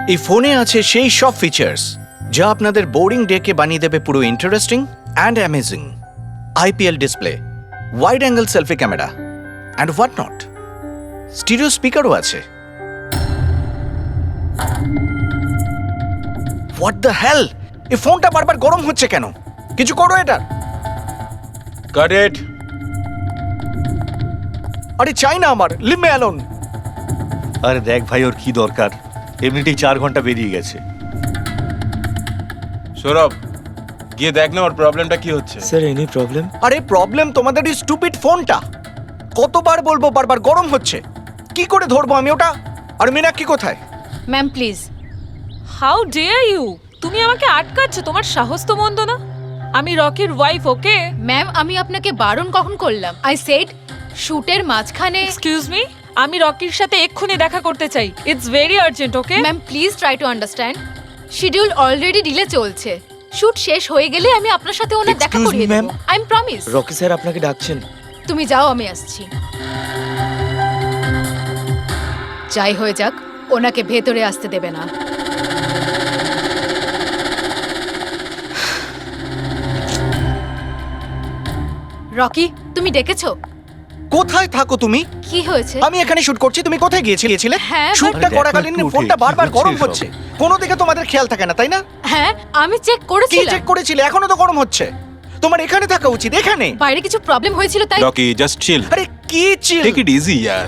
এই ফোনে আছে সেই সব ফিচার্স যা আপনাদের বোরিং ডেকে বানিয়ে দেবে পুরো interesting and amazing. IPL display, wide angle selfie camera and what not. Stereo স্পিকারও আছে। হোয়াট দ্য হেল, এই ফোনটা বারবার গরম হচ্ছে কেন? কিছু করো এটার। Got it. আরে চাই না আমার, লিভ মি অ্যালোন। আরে দেখ ভাই, ওর কি দরকার? এমনিতেই 4 ঘন্টা বেরিয়ে গেছে। সৌরভ, গিয়ে দেখ না ওর প্রবলেমটা কি হচ্ছে। Sir any problem? আরে প্রবলেম তোমাদের এই স্টুপিড ফোনটা। কতবার বলবো, বারবার গরম হচ্ছে। কি করে ধরবো আমি ওটা? আর মীনাক্ষী কোথায়? Ma'am please. How dare you! তুমি আমাকে আটকাচ্ছ? তোমার সাহস তো মন্দ না। আমি রকির ওয়াইফ, ওকে? ম্যাম আমি আপনাকে বারণ কখন করলাম? আই সেড শুটের মাঝখানে। এক্সকিউজ মি, আমি রকির সাথে এক্ষুনি দেখা করতে চাই। It's very urgent, okay? Ma'am please try to understand. Schedule already delay চলছে। শুট শেষ হয়ে গেলে আমি আপনার সাথে ওনার দেখা Excuse me, করিয়ে দেব। ma'am. I am promise. Rocky sir আপনাকে ডাকছেন। তুমি যাও, আমি আসছি। যাই হয়ে যাক, ওনাকে ভেতরে আসতে দেবে না। রকি, তুমি ডেকেছো? কোথায় থাকো তুমি? কি হয়েছে? আমি এখানে শুট করছি, তুমি কোথায় গিয়েছিলে? হ্যাঁ, শুটটা আরে দেখো করাকালীন একটু উঠে, ফোনটা কি বারবার হচ্ছে গরম এসব? হচ্ছে। কোনো দিকে তোমাদের খেয়াল থাকে না, তাই না? হ্যাঁ আমি চেক কি করেছিলাম। চেক করেছিলে? এখনো তো গরম হচ্ছে। তোমার এখানে থাকা উচিত, এখানে। বাইরে কিছু প্রবলেম হয়েছিল তাই। রকি, জাস্ট চিল, আরে কি চিল? টেক ইট ইজি ইয়ার।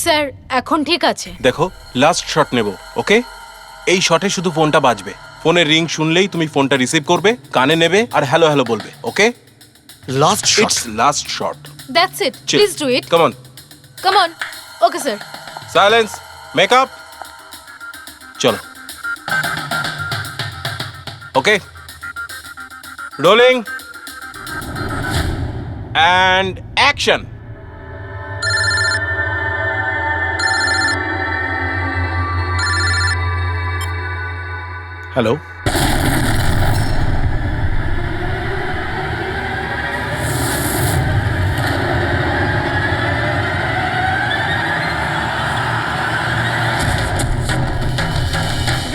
স্যার এখন ঠিক আছে। দেখো, লাস্ট শট নেব, ওকে? এই শটে শুধু ফোনটা বাজবে। ফোনের রিং শুনলেই তুমি ফোনটা রিসিভ করবে, কানে নেবে আর হ্যালো হ্যালো বলবে, okay? Last shot. It's last shot. That's it, Chill. Please do it. Come on, come on. Okay sir. Silence, makeup, চলো। Okay, rolling and action. Hello,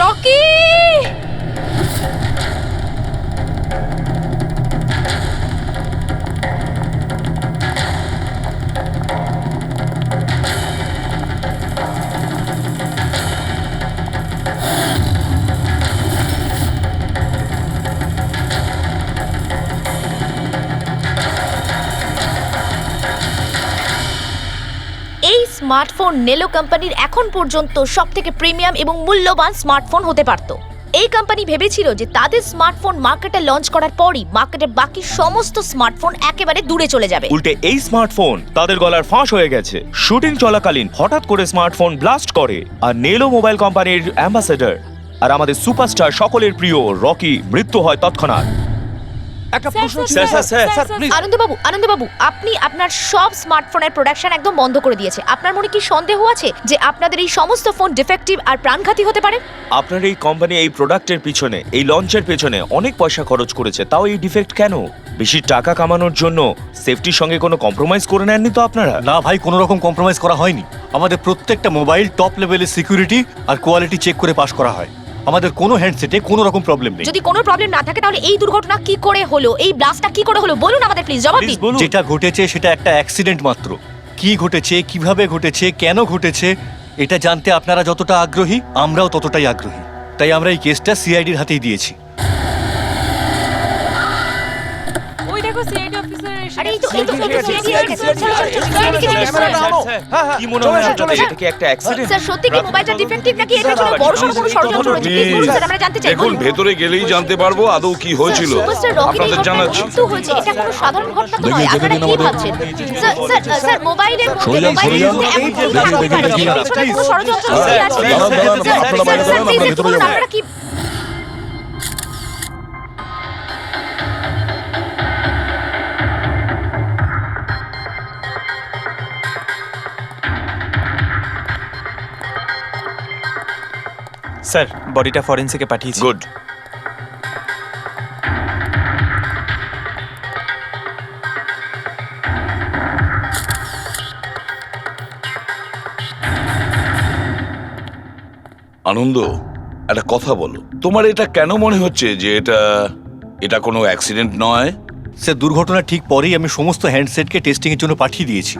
Rocky! এই স্মার্টফোন নেলো কোম্পানির এখন পর্যন্ত সবথেকে প্রিমিয়াম এবং মূল্যবান স্মার্টফোন হতে পারত। এই কোম্পানি ভেবেছিল যে তাদের স্মার্টফোন মার্কেটে লঞ্চ করার পরই মার্কেটের বাকি সমস্ত স্মার্টফোন একেবারে দূরে চলে যাবে। উল্টে এই স্মার্টফোন তাদের গলার ফাঁস হয়ে গেছে। শুটিং চলাকালীন হঠাৎ করে স্মার্টফোন ব্লাস্ট করে আর নেলো মোবাইল কোম্পানির অ্যাম্বাসেডর আর আমাদের সুপারস্টার সকলের প্রিয় রকি মৃত্যু হয় তৎক্ষণাৎ। একটা প্রশ্ন ছিল, স্যার, প্লিজ। আনন্দবাবু, আপনি আপনার সব স্মার্টফোনের প্রোডাকশন একদম বন্ধ করে দিয়েছে। আপনার মনে কি সন্দেহ আছে যে আপনাদের এই সমস্ত ফোন ডিফেক্টিভ আর প্রাণঘাতী হতে পারে? আপনার এই কোম্পানি এই প্রোডাক্টের পিছনে, এই লঞ্চের পেছনে অনেক পয়সা খরচ করেছে, তাও এই ডিফেক্ট কেন? বেশি টাকা কামানোর জন্য সেফটির সঙ্গে কোনো কম্প্রোমাইজ করে নেননি তো আপনারা? না ভাই, কোনো রকম কম্প্রোমাইজ করা হয়নি। আমাদের প্রত্যেকটা মোবাইল টপ লেভেলের সিকিউরিটি আর কোয়ালিটি চেক করে পাস করা হয়। আমাদের কোনো হ্যান্ডসেটে কোনো রকম প্রবলেম নেই। যদি কোনো প্রবলেম না থাকে তাহলে এই দুর্ঘটনা কি করে হলো, এই ব্লাস্টটা কি করে হলো বলুন আমাদের, প্লিজ জবাব দিন। বলুন। যেটা ঘটেছে সেটা একটা অ্যাক্সিডেন্ট মাত্র। কি ঘটেছে, কিভাবে ঘটেছে, কেন ঘটেছে, এটা জানতে আপনারা যতটা আগ্রহী আমরাও ততটাই আগ্রহী। তাই আমরা এই কেসটা সিআইডির হাতেই দিয়েছি। ওই দেখো সিআইডি অফিসার এসে আরে এই গেছে। তো কি মনে হয় আপনাদের এটা কি একটা অ্যাক্সিডেন্ট? স্যার সত্যি কি মোবাইলটা ডিফেক্টিভ নাকি এটার জন্য বড়সড় কোনো ষড়যন্ত্র রয়েছে? প্লিজ বলুন স্যার, আমরা জানতে চাই। দেখুন, ভেতরে গেলেই জানতে পারবো আদৌ কি হয়েছিল। সুপারস্টার রকির এই আপনাদের ঘটনায় জানাচ্ছি। মৃত্যু হয়েছে, এটা কোনো সাধারণ ঘটনা তো নয়। আপনারা কি ভাবছেন? স্যার মোবাইলের মধ্যে এমন কি থাকতে পারে? পেছনে কোনো ষড়যন্ত্র লুকিয়ে আছে? স্যার প্লিজ একটু বলুন আপনারা কি। স্যার বডিটা ফরেনসিকে পাঠিয়েছি। গুড। আনন্দ, একটা কথা বলো, তোমার এটা কেন মনে হচ্ছে যে এটা কোনো অ্যাক্সিডেন্ট নয়? স্যার, দুর্ঘটনা ঠিক পরেই আমি সমস্ত হ্যান্ডসেটকে টেস্টিংয়ের জন্য পাঠিয়ে দিয়েছি।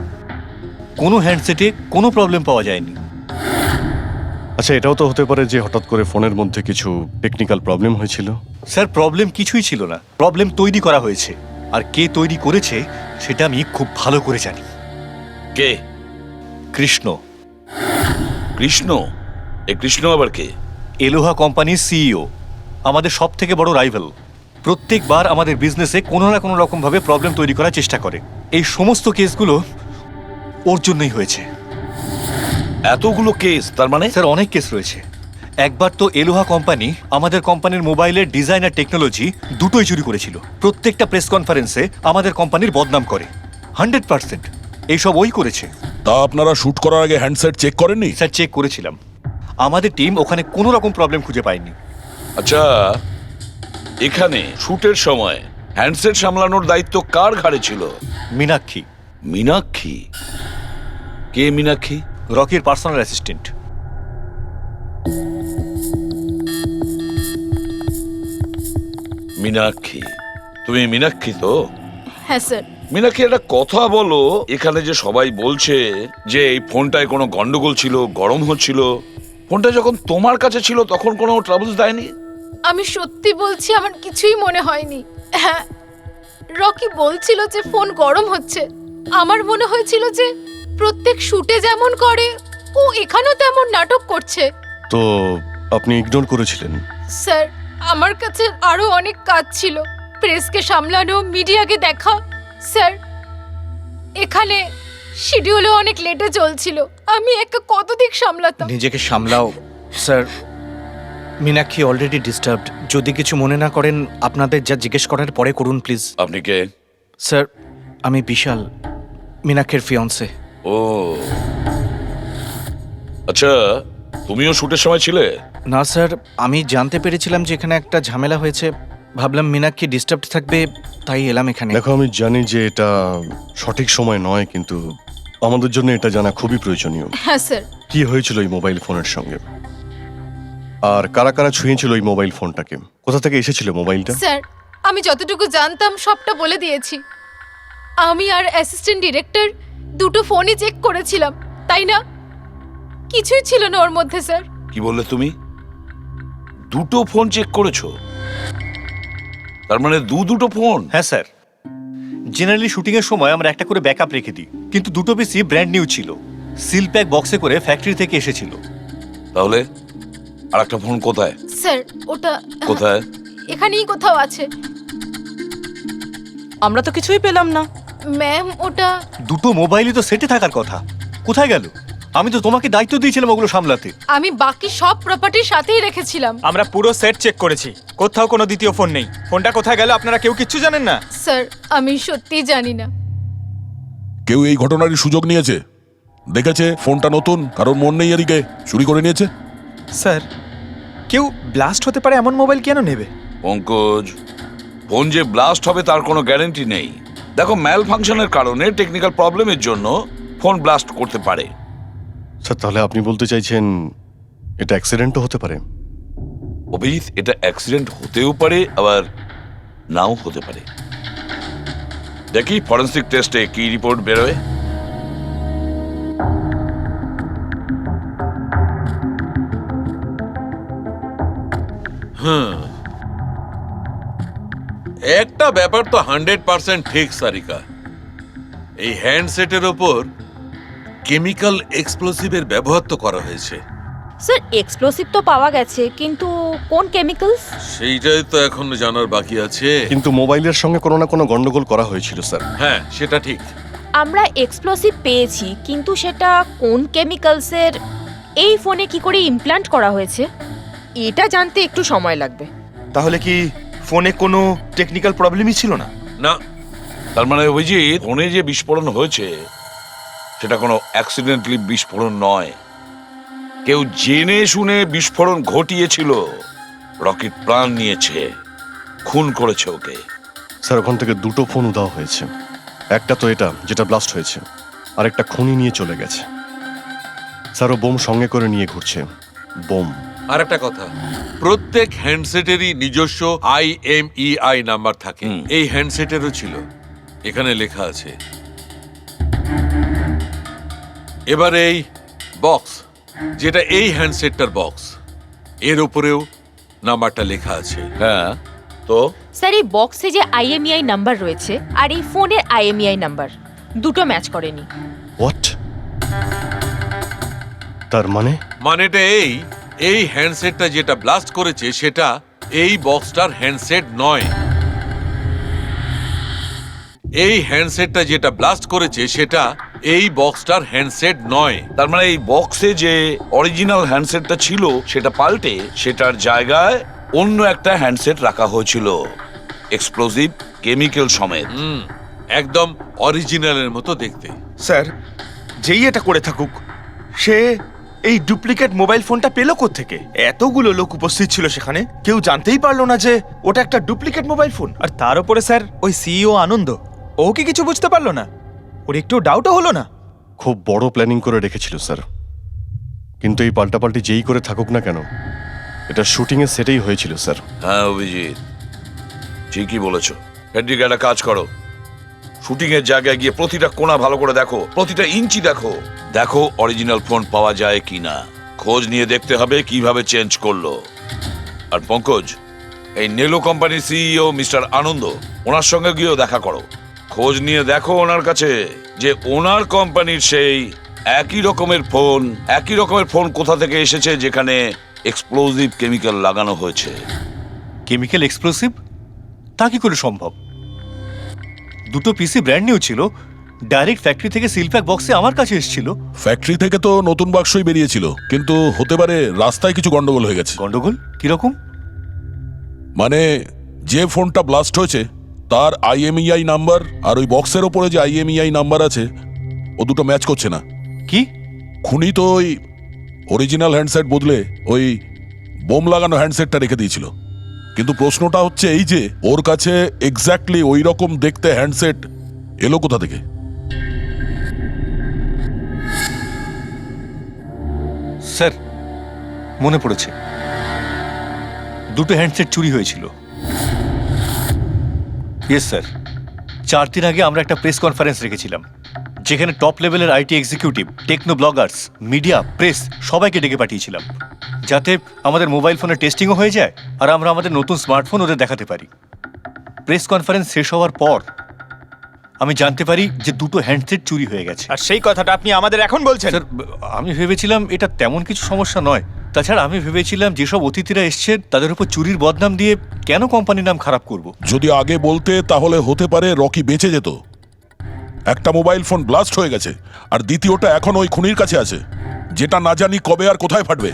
কোনো হ্যান্ডসেটে কোনো প্রবলেম পাওয়া যায়নি। আচ্ছা, এটাও তো হতে পারে যে হঠাৎ করে ফোনের মধ্যে কিছু টেকনিক্যাল প্রবলেম হয়েছিল। স্যার, প্রবলেম কিছুই ছিল না, প্রবলেম তৈরি করা হয়েছে। আর কে তৈরি করেছে সেটা আমি খুব ভালো করে জানি। কে? কৃষ্ণ। কৃষ্ণ? এই কৃষ্ণ আবার কে? এলোহা কোম্পানির সিইও, আমাদের সব থেকে বড় রাইভাল। প্রত্যেকবার আমাদের বিজনেসে কোনো না কোনো রকম ভাবে প্রবলেম তৈরি করার চেষ্টা করে। এই সমস্ত কেসগুলো ওর জন্যই হয়েছে। এতগুলো কেস? তার মানে স্যার, অনেক কেস রয়েছে। একবার তো এলোহা কোম্পানি আমাদের কোম্পানির মোবাইলের ডিজাইন আর টেকনোলজি দুটোই চুরি করেছিল। প্রত্যেকটা প্রেস কনফারেন্সে আমাদের কোম্পানির বদনাম করে। 100% এইসব ওই করেছে। তা আপনারা শুট করার আগে হ্যান্ডসেট চেক করেননি? স্যার, চেক করেছিলাম। আমাদের টিম ওখানে কোনো রকম প্রবলেম খুঁজে পায়নি। আচ্ছা, এখানে শুটের সময় হ্যান্ডসেট সামলানোর দায়িত্ব কার ঘাড়ে ছিল? মীনাক্ষী। মীনাক্ষী? কে মীনাক্ষী? রকির পার্সোনাল অ্যাসিস্ট্যান্ট। মীনাক্ষী? তুমি মীনাক্ষী তো? হ্যাঁ স্যার। মীনাক্ষী, একটা কথা বলো, এখানে যে সবাই বলছে যে এই ফোনটায় কোনো গন্ডগোল ছিল, গরম হচ্ছিল, ফোনটা যখন তোমার কাছে ছিল তখন কোনো ট্রাবলস দেয়নি? আমি সত্যি বলছি, আমার কিছুই মনে হয়নি। হ্যাঁ, রকি বলছিল যে ফোন গরম হচ্ছে। আমার মনে হয়েছিল যে প্রত্যেক শুটে যেমন করে ও এখানেও তেমন নাটক করছে। তো আপনি ইগনোর করেছিলেন? স্যার, আমার কাছে আরো অনেক কাজ ছিল। প্রেসকে সামলানো, মিডিয়াকে দেখা। স্যার, এখানে শিডিউলও অনেক লেটে চলছিল। আমি একা কত দিক সামলাতাম। নিজেকে সামলাও স্যার। Meenakshi already disturbed. যদি কিছু মনে না করেন, আপনাদের যা জিজ্ঞেস করার পরে করুন প্লিজ। আপনি কে? স্যার, আমি বিশাল, মীনাক্ষীর ফিয়ন্সে। ও আচ্ছা, তুমিও শুটের সময় ছিলে? না স্যার, আমি জানতে পেরেছিলাম যে এখানে একটা ঝামেলা হয়েছে। ভাবলাম মীনাক্ষী ডিস্টার্ব থাকবে, তাই এলাম এখানে। দেখো, আমি জানি যে এটা সঠিক সময় নয়, কিন্তু আমাদের জন্য এটা জানা খুবই প্রয়োজনীয়। হ্যাঁ স্যার। কি হয়েছিল এই মোবাইল ফোনের সঙ্গে, আর কারা কারা ছুঁয়েছিল এই মোবাইল ফোনটাকে, কোথা থেকে এসেছিল মোবাইলটা? স্যার, আমি যতটুকু জানতাম সবটা বলে দিয়েছি। আমি আর অ্যাসিস্ট্যান্ট ডিরেক্টর দুটো ফোনই চেক করেছিলাম, তাই না? কিছুই ছিল না ওর মধ্যে স্যার। কি বললে তুমি? দুটো ফোন চেক করেছো? তার মানে দুটো ফোন? হ্যাঁ স্যার, জেনারেলি শুটিং এর সময় আমরা একটা করে ব্যাকআপ রেখে দিই, কিন্তু দুটো পিসই ব্র্যান্ড নিউ ছিল। সিল প্যাক বক্সে করে ফ্যাক্টরি থেকে এসেছিল। তাহলে আর একটা ফোন কোথায়? স্যার, ওটা কোথায়? এখানেই কোথাও আছে। আমরা তো কিছুই পেলাম না। ম্যাম, ওটা দুটো মোবাইলই তো সেটে থাকার কথা, কোথায় গেল? আমি তো তোমাকে দায়িত্ব দিয়েছিলাম ওগুলো সামলাতে। আমি বাকি সব প্রপার্টির সাথেই রেখেছিলাম। আমরা পুরো সেট চেক করেছি, কোথাও কোনো দ্বিতীয় ফোন নেই। ফোনটা কোথায় গেল আপনারা কেউ কিচ্ছু জানেন না? স্যার, আমি সত্যিই জানি না। কেউ এই ঘটনারই সুযোগ নিয়েছে? দেখেছে ফোনটা নতুন, কারোর মন নেই এদিকে, চুরি করে নিয়েছে? স্যার, কেউ ব্লাস্ট হতে পারে এমন মোবাইল কেন নেবে? পঙ্কজ, ফোন যে ব্লাস্ট হবে তার কোনো গ্যারান্টি নেই। দেখো, ম্যাল ফাংশনের কারণে, টেকনিক্যাল প্রবলেমের জন্য ফোন ব্লাস্ট করতে পারে। স্যার, তাহলে আপনি বলতে চাইছেন এটা অ্যাক্সিডেন্টও হতে পারে? অভিজিৎ, এটা অ্যাক্সিডেন্ট হতেও পারে, আবার নাও হতে পারে। দেখি ফরেন্সিক টেস্টে কি রিপোর্ট বেরোয়। একটা ব্যাপার তো 100% ঠিক সারিকা, এই হ্যান্ডসেটের ওপর কেমিক্যাল এক্সপ্লোসিভের ব্যবহার তো করা হয়েছে। স্যার, এক্সপ্লোসিভ তো পাওয়া গেছে, কিন্তু কোন কেমিক্যালস? সেইটাই তো এখন জানার বাকি আছে। কিন্তু মোবাইলের সঙ্গে কোনো না কোনো গন্ডগোল করা হয়েছিল স্যার। হ্যাঁ, সেটা ঠিক। আমরা এক্সপ্লোসিভ পেয়েছি, কিন্তু সেটা কোন কেমিক্যালসের, এই ফোনে কি করে ইমপ্ল্যান্ট করা হয়েছে, এটা জানতে একটু সময় লাগবে। তাহলে কি ফোনে কোনো টেকনিক্যাল প্রবলেমই ছিল না? না, তার মানে অভিজিৎ, ফোনে যে বিস্ফোরণ হয়েছে সেটা কোনো অ্যাক্সিডেন্টালি বিস্ফোরণ নয়। কেউ জেনে শুনে বিস্ফোরণ ঘটিয়েছিল, রকির প্রাণ নিয়েছে, খুন করেছে ওকে। স্যার, ওখান থেকে দুটো ফোন উধাও হয়েছে। একটা তো এটা যেটা ব্লাস্ট হয়েছে, আর একটা খুনি নিয়ে চলে গেছে। স্যার, ও বোম সঙ্গে করে নিয়ে ঘুরছে। বোম আর একটা কথা, প্রত্যেক হ্যান্ডসেটেরই নিজস্ব IMEI নাম্বার থাকে। এই হ্যান্ডসেটেরও ছিল, এখানে লেখা আছে। এবার এই বক্স, যেটা এই হ্যান্ডসেটটার বক্স, এর উপরেও নাম্বারটা লেখা আছে। হ্যাঁ, তো স্যার এই বক্সে যে IMEI নাম্বার রয়েছে আর এই ফোনের IMEI নাম্বার দুটো ম্যাচ করেনি। হোয়াট? তার মানে মানেটা এই হ্যান্ডসেটটা যেটা ব্লাস্ট করেছে সেটা এই বক্সটার হ্যান্ডসেট নয়। এই হ্যান্ডসেটটা যেটা ব্লাস্ট করেছে সেটা এই বক্সটার হ্যান্ডসেট নয়। তার মানে এই বক্সে যে অরিজিনাল হ্যান্ডসেটটা ছিল সেটা পাল্টে সেটার জায়গায় অন্য একটা হ্যান্ডসেট রাখা হয়েছিল, এক্সপ্লোসিভ কেমিক্যাল সমেত। একদম অরিজিনালের মতো দেখতে। স্যার, যেই এটা করে থাকুক সে এই ডুপ্লিকেট মোবাইল ফোনটা পেলো কোত্থেকে? এতগুলো লোক উপস্থিত ছিল সেখানে, কেউ জানতেই পারলো না যে ওটা একটা ডুপ্লিকেট মোবাইল ফোন। আর তার উপরে স্যার ওই সিইও আনন্দ, ও কি কিছু বুঝতে পারলো না? ওর একটু ডাউটও হলো না? খুব বড় প্ল্যানিং করে রেখেছিল স্যার, কিন্তু এই পাল্টাপাল্টি যেই করে থাকুক না কেন, এটা শুটিং এর সেটেই হয়েছিল স্যার। হ্যাঁ অভিজিৎ, ঠিকই বলেছ। ফেডরিক, একটা কাজ করো, শুটিং এর জায়গায় গিয়ে প্রতিটা কোণা ভালো করে দেখো, প্রতিটা ইঞ্চি দেখো, দেখো অরিজিনাল ফোন পাওয়া যায় কিনা। খোঁজ নিয়ে দেখতে হবে কিভাবে চেঞ্জ করলো। আর পঙ্কজ, এই নেলো কোম্পানির সিইও মিস্টার আনন্দ, ওনার সঙ্গে গিয়েও দেখা করো। খোঁজ নিয়ে দেখো ওনার কাছে যে ওনার কোম্পানির সেই একই রকমের ফোন কোথা থেকে এসেছে যেখানে এক্সপ্লোসিভ কেমিক্যাল লাগানো হয়েছে। Chemical explosive? তা কি করে সম্ভব? দুটো পিসি ব্র্যান্ড নিউ ছিল, ডাইরেক্ট ফ্যাক্টরি থেকে সিলপ্যাক বক্সে আমার কাছে এসেছিল। ফ্যাক্টরি থেকে তো নতুন বাক্সই বেরিয়েছিল, কিন্তু হতে পারে রাস্তায় কিছু গন্ডগোল হয়ে গেছে। গন্ডগোল কিরকম? মানে যে ফোনটা ব্লাস্ট হয়েছে তার IMEI নাম্বার আর ওই বক্সের ওপরে যে IMEI নাম্বার আছে ও দুটো ম্যাচ করছে না। কি? খুনি তো ওই অরিজিনাল হ্যান্ডসেট বদলে ওই বোম লাগানো হ্যান্ডসেটটা রেখে দিয়েছিল, কিন্তু প্রশ্নটা হচ্ছে এই যে ওর কাছে এক্স্যাক্টলি ওই রকম দেখতে হ্যান্ডসেট এলো কোথা থেকে? স্যার, মনে পড়েছে, দুটো হ্যান্ডসেট চুরি হয়েছিল। ইয়েস স্যার, 4 দিন আগে আমরা একটা প্রেস কনফারেন্স রেখেছিলাম, যেখানে টপ লেভেলের IT executive, techno bloggers, media, press সবাইকে ডেকে পাঠিয়েছিলাম, যাতে আমাদের মোবাইল ফোনের টেস্টিংও হয়ে যায় আর আমরা আমাদের নতুন স্মার্টফোন ওদের দেখাতে পারি। প্রেস কনফারেন্স শেষ হওয়ার পর আমি জানতে পারি যে দুটো হ্যান্ডসেট চুরি হয়ে গেছে। আর সেই কথাটা আপনি আমাদের এখন বলছেন? স্যার, আমি ভেবেছিলাম এটা তেমন কিছু সমস্যা নয়। তাছাড়া আমি ভেবেছিলাম যেসব অতিথিরা এসছেন তাদের উপর চুরির বদনাম দিয়ে কেন কোম্পানির নাম খারাপ করব। যদি আগে বলতে তাহলে হতে পারে রকি বেঁচে যেত। একটা মোবাইল ফোন ব্লাস্ট হয়ে গেছে আর দ্বিতীয়টা এখন ওই খুনির কাছে আছে, যেটা না জানি কবে আর কোথায় ফাটবে।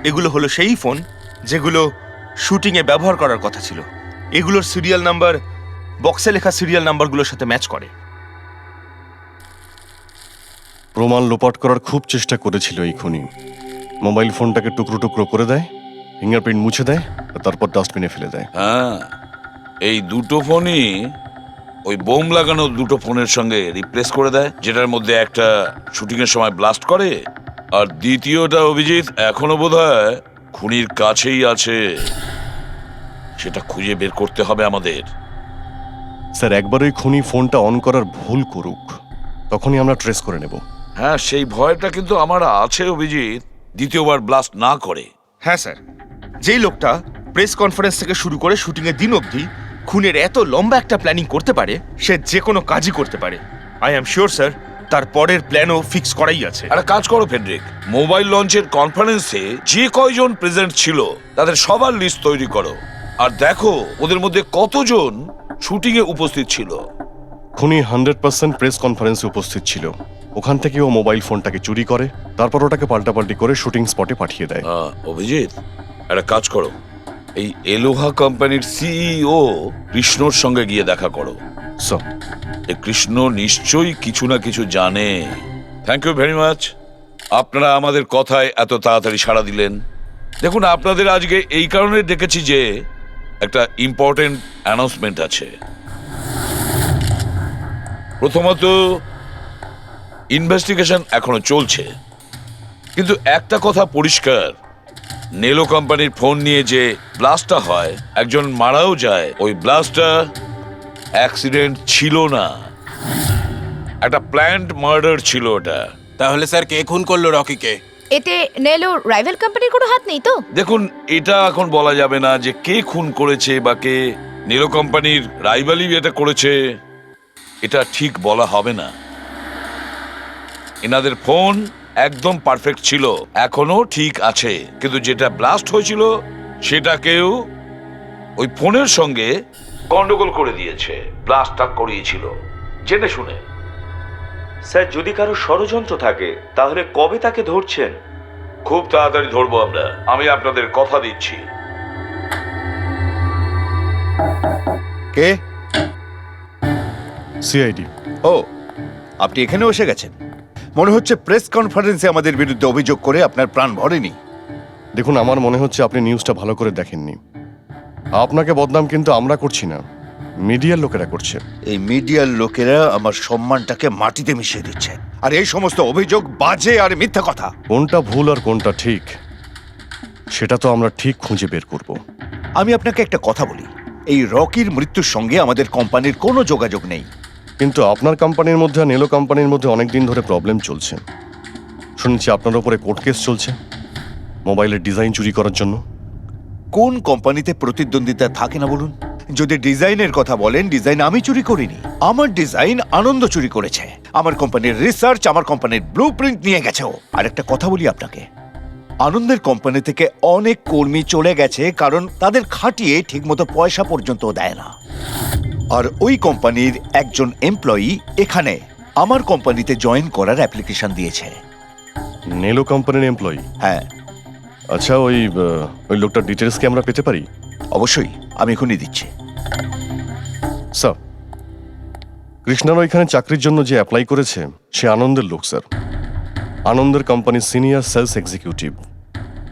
এগুলো হলো সেই ফোন যেগুলো শুটিংয়ে ব্যবহার করার কথা ছিল। এগুলোর সিরিয়াল নাম্বার বক্সে লেখা সিরিয়াল নাম্বারগুলোর সাথে ম্যাচ করে। প্রমাণ লোপাট করার খুব চেষ্টা করেছিল এই খুনি। মোবাইল ফোনটাকে টুকরো টুকরো করে দেয়, ফিঙ্গারপ্রিন্ট মুছে দেয়, আর তারপর ডাস্টবিনে ফেলে দেয়। হ্যাঁ, এই দুটো ফোনই ওই বোম লাগানো দুটো ফোনের সঙ্গে রিপ্লেস করে দেয়, যেটার মধ্যে একটা শুটিং এর সময় ব্লাস্ট করে আর দ্বিতীয়টা অভিজিৎ এখনো বোধহয় খুনির কাছেই আছে। সেটা খুঁজে বের করতে হবে আমাদের। স্যার, একবার ওই খুনি ফোনটা অন করার ভুল করুক, তখনই আমরা ট্রেস করে নেব। হ্যাঁ, সেই ভয়টা কিন্তু আমার আছে অভিজিৎ, দ্বিতীয়বার ব্লাস্ট না করে। হ্যাঁ স্যার, যেই লোকটা প্রেস কনফারেন্স থেকে শুরু করে শুটিংয়ের দিন অবধি খুনের এত লম্বা একটা প্ল্যানিং করতে পারে, সে যে কোনো কাজই করতে পারে। আই অ্যাম শিওর স্যার, তার পরের প্ল্যানও ফিক্স করাই আছে। একটা কাজ করো ফেডরিক, মোবাইল লঞ্চের কনফারেন্সে যে কয়জন প্রেজেন্ট ছিল তাদের সবার লিস্ট তৈরি করো আর দেখো ওদের মধ্যে কতজন শুটিং এ উপস্থিত ছিল। খুনি 100% প্রেস কনফারেন্সে উপস্থিত ছিল। ওখান থেকে ও মোবাইল ফোনটাকে চুরি করে, তারপর ওটাকে পাল্টাপাল্টি করে শুটিং স্পটে পাঠিয়ে দেয়। অভিজিৎ, একটা কাজ করো, এই এলোহা কোম্পানির সিইও কৃষ্ণর সঙ্গে গিয়ে দেখা করো। স্যার, এই কৃষ্ণ নিশ্চয়ই কিছু না কিছু জানে। থ্যাংক ইউ ভেরি মাচ, আপনারা আমাদের কথায় এত তাড়াতাড়ি সাড়া দিলেন। দেখুন, আপনাদের আজকে এই কারণে ডেকেছি যে একটা ইম্পর্টেন্ট অ্যানাউন্সমেন্ট আছে। প্রথমত, ইনভেস্টিগেশন এখনো চলছে, কিন্তু একটা কথা পরিষ্কার, নেলো কোম্পানির ফোন নিয়ে যে ব্লাস্টটা হয়, একজন মারাও যায়, ওই ব্লাস্টটা অ্যাক্সিডেন্ট ছিল না, একটা প্ল্যান্ড মার্ডার ছিল ওটা। তাহলে স্যার কে খুন করলো রকিকে? এতে নেলো রাইভাল কোম্পানির কোনো হাত নেই তো? দেখুন, এটা এখন বলা যাবে না যে কে খুন করেছে বা কে নেলো কোম্পানির রাইভালি এটা করেছে, এটা ঠিক বলা হবে না। এনাদের ফোন একদম পারফেক্ট ছিল, এখনো ঠিক আছে, কিন্তু যেটা ব্লাস্ট হয়েছিল সেটাকেও ওই ফোনের সঙ্গে গন্ডগোল করে দিয়েছে, ব্লাস্টটা করিয়েছিল জেনে শুনে। স্যার, যদি কারো ষড়যন্ত্র থাকে তাহলে কবে তাকে ধরছেন? খুব তাড়াতাড়ি ধরবো আমরা, আমি আপনাদের কথা দিচ্ছি। কে? সিআইডি। ও, আপনি এখানেও এসে গেছেন। মনে হচ্ছে প্রেস কনফারেন্সে আমাদের বিরুদ্ধে অভিযোগ করে আপনার প্রাণ ভরেনি। দেখুন, আমার মনে হচ্ছে আপনি নিউজটা ভালো করে দেখেননি। আপনাকে বদনাম কিন্তু আমরা করছি না, মিডিয়ার লোকেরা করছে। এই মিডিয়ার লোকেরা আমার সম্মানটাকে মাটিতে মিশিয়ে দিচ্ছে, আর এই সমস্ত অভিযোগ বাজে আর মিথ্যা কথা। কোনটা ভুল আর কোনটা ঠিক সেটা তো আমরা ঠিক খুঁজে বের করব। আমি আপনাকে একটা কথা বলি, এই রকির মৃত্যুর সঙ্গে আমাদের কোম্পানির কোনো যোগাযোগ নেই। কিন্তু আপনার কোম্পানির মধ্যে আর নেলো কোম্পানির মধ্যে অনেক দিন ধরে প্রবলেম চলছে। শুনছি আপনার উপরে কোর্ট কেস চলছে মোবাইলের ডিজাইন চুরি করার জন্য। কোন কোম্পানিতে প্রতিদ্বন্দ্বিতা থাকে না বলুন? যদি ডিজাইনের কথা বলেন, ডিজাইন আমি চুরি করিনি, আমার ডিজাইন আনন্দ চুরি করেছে। আমার কোম্পানির রিসার্চ, আমার কোম্পানির ব্লুপ্রিন্ট নিয়ে গেছে ও। আর একটা কথা বলি আপনাকে, আনন্দের কোম্পানি থেকে অনেক কর্মী চলে গেছে কারণ তাদের খাটিয়ে ঠিকমতো পয়সা পর্যন্ত দেয় না। আর ওই কোম্পানির একজন এমপ্লয়ি এখানে আমার কোম্পানিতে জয়েন করার অ্যাপ্লিকেশন দিয়েছে। নেলো কোম্পানির এমপ্লয়ি? হ্যাঁ। আচ্ছা, ওই লোকটার ডিটেলস কি আমরা পেতে পারি? অবশ্যই, আমি এখনই দিচ্ছি। স্যার, কৃষ্ণার ওইখানে চাকরির জন্য যে অ্যাপ্লাই করেছে সে আনন্দের লোক স্যার, আনন্দের কোম্পানির সিনিয়র সেলস এক্সিকিউটিভ।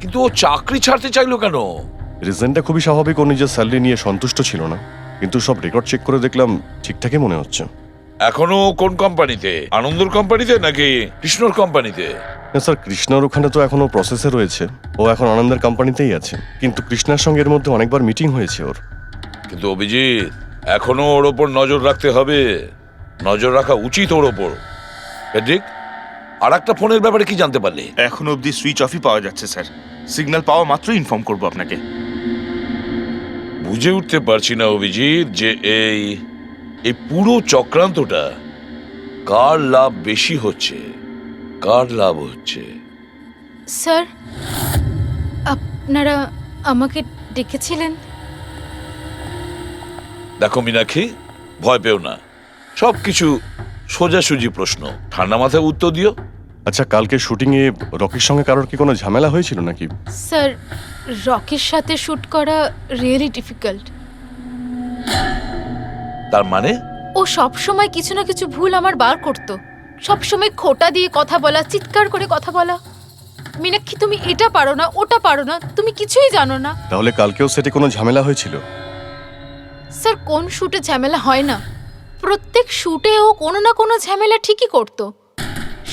কিন্তু ও চাকরি ছাড়তে চাইলো কেন? রিজনটা খুবই স্বাভাবিক, ও নিজের স্যালারি নিয়ে সন্তুষ্ট ছিল না, কিন্তু সব রেকর্ড চেক করে দেখলাম ঠিকঠাকই মনে হচ্ছে। এখনো কোন কোম্পানিতে? আনন্দর কোম্পানিতে নাকি কৃষ্ণর কোম্পানিতে? না স্যার, কৃষ্ণার ওখানে তো এখনো প্রসেসে রয়েছে, ও এখন আনন্দের কোম্পানিতেই আছে, কিন্তু কৃষ্ণার সঙ্গে এর মধ্যে অনেকবার মিটিং হয়েছে ওর। কিন্তু অভিজিৎ, এখনো ওর ওপর নজর রাখতে হবে, নজর রাখা উচিত ওর ওপর। ঠিক। আর একটা ফোনের ব্যাপারে কি জানতে পারলে? এখনো অবধি সুইচ অফই পাওয়া যাচ্ছে স্যার, সিগন্যাল পাওয়া মাত্রই ইনফর্ম করব আপনাকে। বুঝে উঠতে পারছি না অভিজিৎ যে এই পুরো চক্রান্তটা কার লাভ বেশি হচ্ছে, কার লাভ হচ্ছে। স্যার, আপনারা আমাকে ডেকেছিলেন? দেখো মীনাক্ষী, ভয় পেও না, সবকিছু সোজাসুজি প্রশ্ন, ঠান্ডা মাথায় উত্তর দিও। আচ্ছা, কালকে শুটিংয়ে রকির সঙ্গে কারোর কি কোনো ঝামেলা হয়েছিল নাকি? স্যার, রকির সাথে শুট করা রিয়েলি ডিফিকাল্ট। তার মানে? ও সব সময় কিছু না কিছু ভুল আমার বার করতো, সব সময় খোটা দিয়ে কথা বলা, চিৎকার করে কথা বলা। মীনাক্ষী, তুমি এটা পারো না, ওটা পারো না, তুমি কিছুই জানো না। তাহলে কালকেও সেটে কোনো ঝামেলা হয়েছিল? স্যার, কোন শুটে ঝামেলা হয় না? প্রত্যেক শুটে ও কোনো না কোনো ঝামেলা ঠিকই করতো।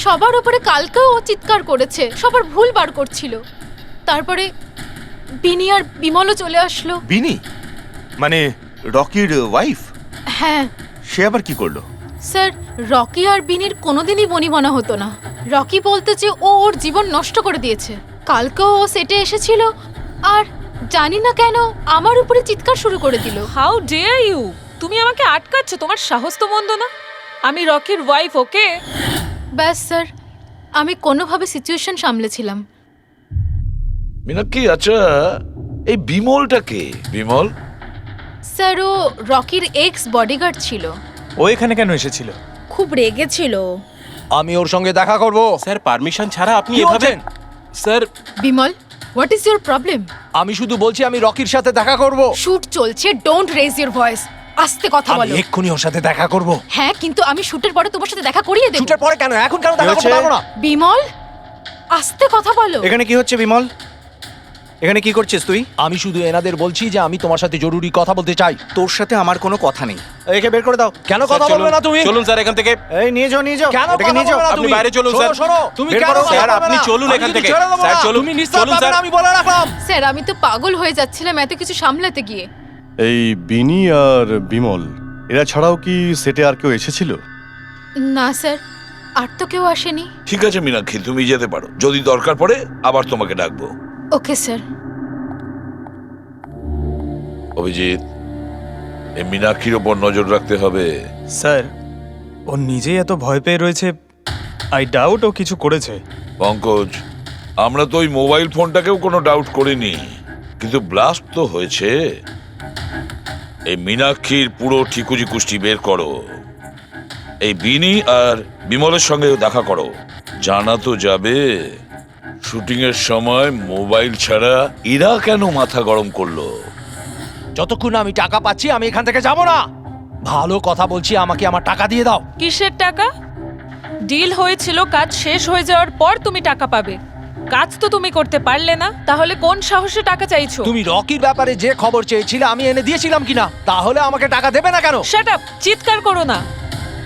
সবার উপরে কালকেও ও চিৎকার করেছে, সবার ভুল বার করছিল। তারপরে বিনি আর বিমলও চলে আসলো। বিনি মানে রকির ওয়াইফ? হ্যাঁ। সে আবার কি করলো? স্যার, রকি আর বিনির কোনোদিনই বনিবনা হতো না। রকি বলতো যে ও ওর জীবন নষ্ট করে দিয়েছে। কালকেও ও সেটে এসেছিল আর জানি না কেন আমার উপরে চিৎকার শুরু করে দিল। How dare you! তুমি আমাকে আটকাচ্ছ, তোমার সাহস তো মন্দ না। আমি রকির ওয়াইফ, ওকে? ব্যাস স্যার, আমি কোনোভাবে সিচুয়েশন সামলেছিলাম। মীনাক্ষী, আচ্ছা এই বিমলটা কে? বিমল? স্যার, ও রকির এক্স বডিগার্ড ছিল। ও এখানে কেন এসেছিল? খুব রেগেছিল। আমি ওর সঙ্গে দেখা করব। স্যার, পারমিশন ছাড়া আপনি এভাবে? Sir, Bimal, what is your problem? আমি শুধু বলছি আমি রকির সাথে দেখা করব। শুট চলছে, ডোন্ট রেজ ইউর ভয়েস। আস্তে কথা বলো। এক্ষুনি ওর সাথে দেখা করব। হ্যাঁ, কিন্তু আমি শুটের পরে তোমার সাথে দেখা করিয়ে দেব। শুটের পরে কেন? এখন কেন দেখা করতে পারবো না? বিমল, আস্তে কথা বলো। এখানে কি হচ্ছে বিমল? এখানে কি করছিস তুই? আমি শুধু এনাদের বলছি যে আমি তোমার সাথে জরুরি কথা বলতে চাই। তোর সাথে আমার কোনো কথা নেই। একে বের করে দাও। কেন কথা বলবে না তুমি? চলুন স্যার এখান থেকে। এই নিয়ে যাও, নিয়ে যাও। কেন এটাকে কথা নিয়ে যাও। বলবে না আপনি তুমি? বাইরে চলুন, শোনো, স্যার। শোনো, তুমি বের কেন করো, কথা স্যার, বলবে আপনি না? চলুন আমি এখান কিন্তু থেকে। ছেড়ে দেবো স্যার, না। চলুন। তুমি নিঃশ্বাস চলুন, পাবে স্যার। না, আমি বলে রাখলাম। স্যার আমি তো পাগল হয়ে যাচ্ছিলাম এত কিছু সামলাতে গিয়ে। এই বিনি আর বিমল এরা ছাড়াও কি সেটে আর কেউ এসেছিল? না স্যার, আর তো কেউ আসেনি। ঠিক আছে মীনাক্ষী, তুমি যেতে পারো। যদি দরকার পড়ে আবার তোমাকে ডাকবো। Okay sir. অভিজিৎ, এই মীনাক্ষীর ওপর নজর রাখতে হবে। স্যার, ও নিজেই এত ভয় পেয়ে রয়েছে, আই ডাউট ও কিছু করেছে। পঙ্কজ, আমরা তো ওই মোবাইল ফোনটাকেও কোনো ডাউট করিনি, কিন্তু ব্লাস্ট তো হয়েছে। এই মীনাক্ষীর পুরো ঠিকুজি কুষ্টি বের করো। এই বিনি আর বিমলের সঙ্গে দেখা করো। জানা তো যাবে শুটিং এর সময় মোবাইল ছাড়া এরা কেন মাথা গরম করলো। যতক্ষণ আমি টাকা পাচ্ছি আমি এখান থেকে যাব না। ভালো কথা বলছি, আমাকে আমার টাকা দিয়ে দাও। কিসের টাকা? ডিল হয়েছিল কাজ শেষ হয়ে যাওয়ার পর তুমি টাকা পাবে। কাজ তো তুমি করতে পারলে না, তাহলে কোন সাহসে টাকা চাইছো? তুমি রকির ব্যাপারে যে খবর চেয়েছিলে আমি এনে দিয়েছিলাম কিনা? তাহলে আমাকে টাকা দেবে না কেন? শাট আপ, চিৎকার করো না।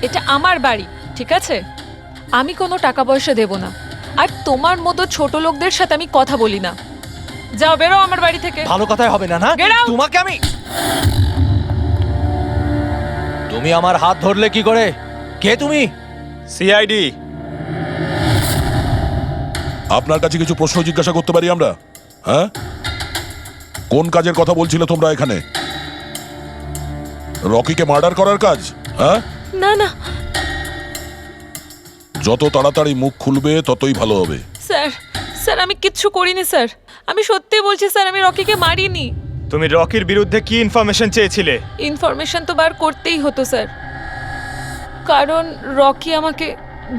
এটা আমার বাড়ি, ঠিক আছে? আমি কোনো টাকা পয়সা দেব না, আর তোমার মতো ছোট লোকদের সাথে আমি কথা বলি না। যাও, বেরো আমার বাড়ি থেকে। ভালো কথাই হবে না, না? Get out! তোমাকে আমি... তুমি আমার হাত ধরলে কি করে? কে তুমি? সিআইডি। আপনার কাছে কিছু প্রশ্ন জিজ্ঞাসা করতে পারি আমরা? হ্যাঁ, কোন কাজের কথা বলছিলে তোমরা এখানে? রকিকে মার্ডার করার কাজ? হ্যাঁ, না না যত তাড়াতাড়ি মুখ খুলবে ততই ভালো হবে। স্যার, স্যার আমি কিচ্ছু করিনি স্যার। আমি সত্যি বলছি স্যার, আমি রকিকে মারিনি। তুমি রকির বিরুদ্ধে কি ইনফরমেশন চেয়েছিলে? ইনফরমেশন তো বার করতেই হতো স্যার, কারণ রকি আমাকে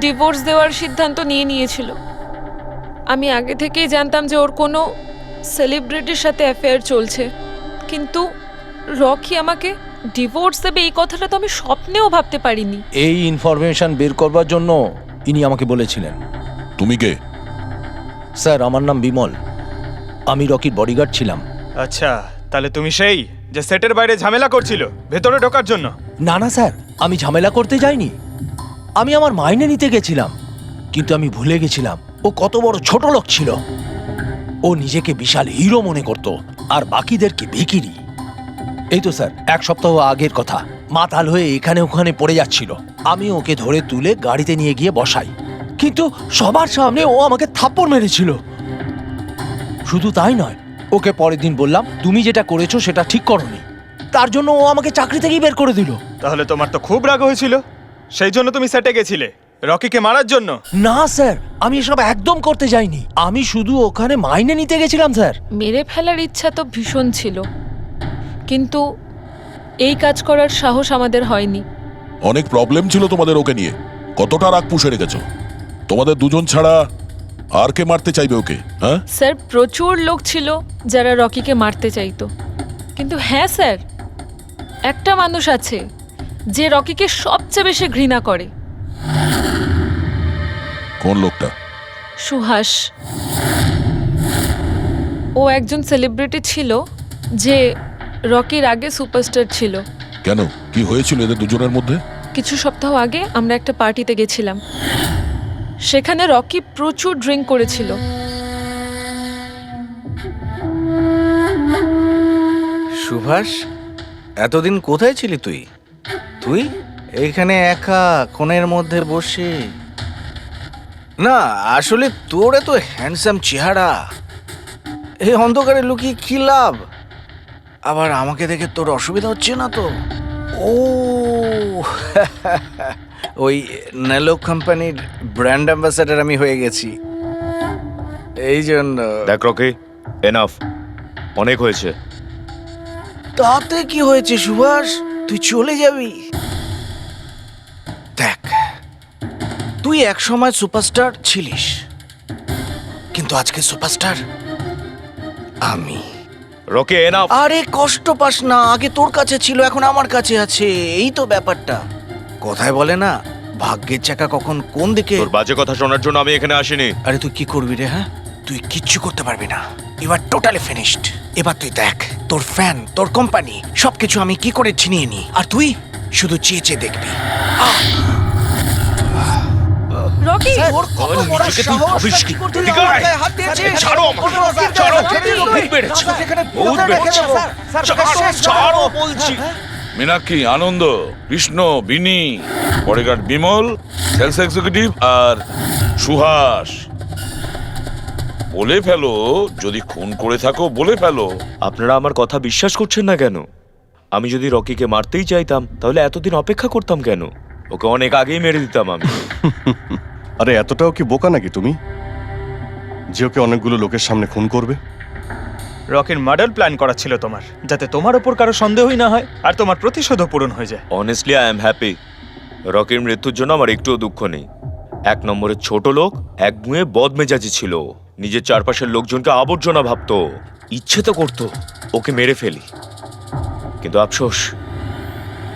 ডিভোর্স দেওয়ার সিদ্ধান্ত নিয়েছিল। আমি আগে থেকেই জানতাম যে ওর কোনো সেলিব্রিটির সাথে অ্যাফেয়ার চলছে, কিন্তু রকি আমাকে ডিভোর্স দেবে এই কথাটা তো আমি স্বপ্নেও ভাবতে পারিনি। এই ইনফরমেশন বের করবার জন্য ইনি আমাকে বলেছিলেন। তুমি কে? স্যার, আমার নাম বিমল, আমি রকির বডিগার্ড ছিলাম। আচ্ছা, তাহলে তুমি সেই যে সেটের বাইরে ঝামেলা করছিল ভেতরে ঢোকার জন্য? না না স্যার, আমি ঝামেলা করতে যাইনি। আমি আমার মাইনে নিতে গেছিলাম, কিন্তু আমি ভুলে গেছিলাম ও কত বড় ছোট লোক ছিল। ও নিজেকে বিশাল হিরো মনে করত আর বাকিদেরকে ভিখিরি। এই তো স্যার 1 সপ্তাহ আগের কথা, মাতাল হয়ে এখানে ওখানে পড়ে যাচ্ছিল। আমি ওকে ধরে তুলে গাড়িতে নিয়ে গিয়ে বসাই, কিন্তু সবার সামনে ও আমাকে থাপ্পড় মেরেছিল। শুধু তাই নয়, ওকে পরের দিন বললাম তুমি যেটা করেছো সেটা ঠিক করোনি, তার জন্য ও আমাকে চাকরি থেকেই বের করে দিল। তাহলে তোমার তো খুব রাগ হয়েছিল, সেই জন্য তুমি সেটে গেছিলে রকিকে মারার জন্য? না স্যার, আমি এসব একদম করতে যাইনি। আমি শুধু ওখানে মাইনে নিতে গেছিলাম স্যার। মেরে ফেলার ইচ্ছা তো ভীষণ ছিল, কিন্তু এই কাজ করার সাহস আমাদের হয়নি। অনেক প্রবলেম ছিল তোমাদের ওকে নিয়ে। কতটা রাগ পুষে রেখেছো? তোমাদের দুজন ছাড়া আর কে মারতে চাইবে ওকে? হ্যাঁ স্যার, প্রচুর লোক ছিল যারা রকিকে মারতে চাইতো, কিন্তু হ্যাঁ স্যার, একটা মানুষ আছে যে রকিকে সবচেয়ে বেশি ঘৃণা করে। কোন লোকটা? সুহাস। ও একজন সেলিব্রিটি ছিল যে রকির আগে সুপারস্টার ছিল। কেন, কি হয়েছিল এদের দুজনের মধ্যে? কিছু সপ্তাহ আগে আমরা একটা পার্টিতে গেছিলাম, সেখানে রকি প্রচুর ড্রিঙ্ক করেছিল। সুভাষ, এতদিন কোথায় ছিলি তুই? তুই এইখানে একা কোণের মধ্যে বসে? না আসলে তোর এত হ্যান্ডসাম চেহারা, এই অন্ধকারে লুকিয়ে কি লাভ? আবার আমাকে দেখে তোর অসুবিধা হচ্ছে না তো? ও ওই নেলো কোম্পানির ব্র্যান্ড অ্যাম্বাসাডার আমি হয়ে গেছি, এই জন্য। দেখ রকি, এনাফ, অনেক হয়েছে। তাতে কি হয়েছে সুভাষ, তুই চলে যাবি? দেখ, তুই এক সময় সুপারস্টার ছিলিস, কিন্তু আজকে সুপারস্টার আমি। Rocky, enough. আরে কষ্ট পাস না, আগে তোর কাছে ছিল এখন আমার কাছে আছে, এই তো ব্যাপারটা। কথায় বলে না, ভাগ্যের চাকা কখন কোন দিকে। তোর বাজে কথা শোনার জন্য আমি এখানে আসিনি। আরে তুই কি করবি রে? হ্যাঁ, তুই কিচ্ছু করতে পারবি না। You are totally finished. এবার তুই দেখ তোর ফ্যান, তোর কোম্পানি সবকিছু আমি কি করে ছিনিয়ে নি, আর তুই শুধু চেয়ে চেয়ে দেখবি। রকি ওর কত বড় সাহস! কি করতে গায়ে হাত দিয়েছিস? ছাড়ো আমাকে, ছাড়ো, বহুত বেড়েছে, বহুত বেড়েছে, ছাড়ো বলছি। মীনাক্ষী, আনন্দ, কৃষ্ণ, বিনি, বডিগার্ড বিমল, সেলস এক্সিকিউটিভ আর সুহাস, বলে ফেলো যদি খুন করে থাকো, বলে ফেলো। আপনারা আমার কথা বিশ্বাস করছেন না কেন? আমি যদি রকিকে মারতেই চাইতাম তাহলে এতদিন অপেক্ষা করতাম কেন? ওকে অনেক আগেই মেরে দিতাম আমি। আরে এতটাও কি বোকা নাকি তুমি যে ওকে অনেকগুলো লোকের সামনে খুন করবে? রকির মার্ডার প্ল্যান করা ছিল তোমার, যাতে তোমার ওপর কারো সন্দেহই না হয় আর তোমার প্রতিশোধও পূরণ হয়ে যায়। Honestly I am happy. রকির মৃত্যুর জন্য আমার একটুও দুঃখ নেই। এক নম্বরের ছোট লোক, এক বুয়ে বদমেজাজি ছিল, নিজের চারপাশের লোকজনকে আবর্জনা ভাবতো, ইচ্ছে তো করতো ওকে মেরে ফেলি, কিন্তু আফসোস